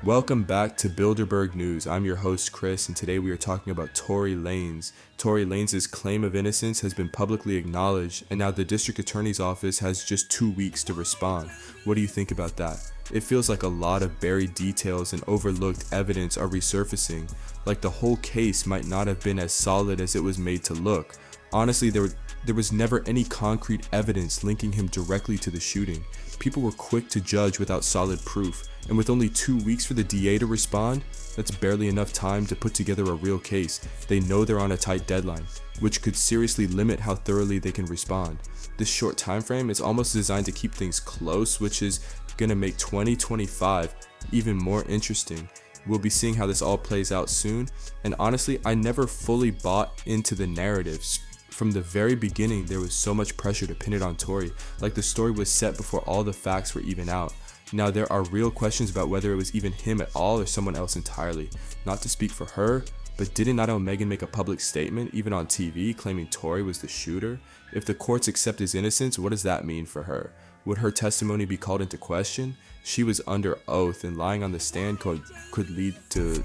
Welcome back to Billderberg News. I'm your host Chris, and today we are talking about Tory Lanez. Tory Lanez's claim of innocence has been publicly acknowledged, and now the district attorney's office has just 2 weeks to respond. What do you think about that? It feels like a lot of buried details and overlooked evidence are resurfacing, like the whole case might not have been as solid as it was made to look. Honestly, there was never any concrete evidence linking him directly to the shooting. People were quick to judge without solid proof, and with only 2 weeks for the DA to respond, that's barely enough time to put together a real case. They know they're on a tight deadline, which could seriously limit how thoroughly they can respond. This short time frame is almost designed to keep things close, which is gonna make 2025 even more interesting. We'll be seeing how this all plays out soon, and honestly, I never fully bought into the narratives. From the very beginning, there was so much pressure to pin it on Tory, like the story was set before all the facts were even out. Now there are real questions about whether it was even him at all or someone else entirely. Not to speak for her, but didn't Otto Megan make a public statement, even on TV, claiming Tory was the shooter? If the courts accept his innocence, what does that mean for her? Would her testimony be called into question? She was under oath, and lying on the stand could lead to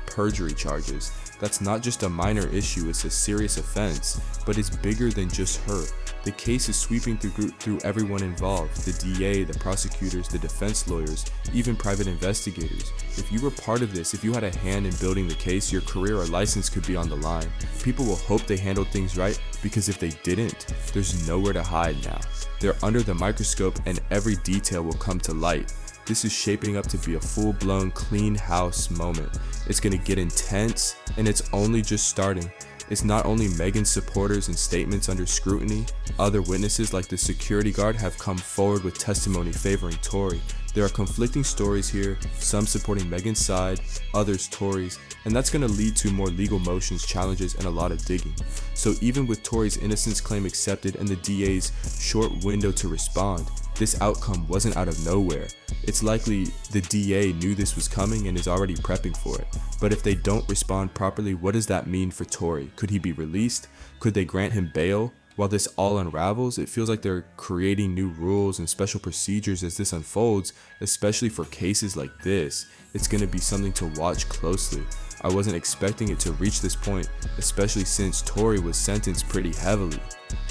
perjury charges. That's not just a minor issue, it's a serious offense, but it's bigger than just her. The case is sweeping through everyone involved, the DA, the prosecutors, the defense lawyers, even private investigators. If you were part of this, if you had a hand in building the case, your career or license could be on the line. People will hope they handled things right, because if they didn't, there's nowhere to hide now. They're under the microscope and every detail will come to light. This is shaping up to be a full-blown clean house moment. It's gonna get intense, and it's only just starting. It's not only Megan's supporters and statements under scrutiny, other witnesses like the security guard have come forward with testimony favoring Tory. There are conflicting stories here, some supporting Megan's side, others Tory's, and that's going to lead to more legal motions, challenges, and a lot of digging. So even with Tory's innocence claim accepted and the DA's short window to respond, this outcome wasn't out of nowhere. It's likely the DA knew this was coming and is already prepping for it. But if they don't respond properly, what does that mean for Tory? Could he be released? Could they grant him bail? While this all unravels, it feels like they're creating new rules and special procedures as this unfolds, especially for cases like this. It's going to be something to watch closely. I wasn't expecting it to reach this point, especially since Tory was sentenced pretty heavily.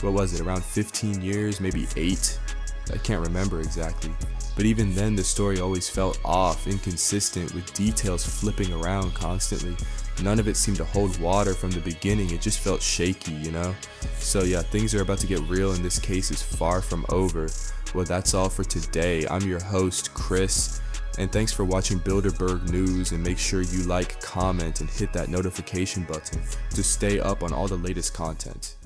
What was it, around 15 years, maybe 8? I can't remember exactly. But even then, the story always felt off, inconsistent, with details flipping around constantly. None of it seemed to hold water from the beginning. It just felt shaky, you know? So yeah, things are about to get real and this case is far from over. Well, that's all for today. I'm your host, Chris, and thanks for watching Bilderberg News, and make sure you like, comment, and hit that notification button to stay up on all the latest content.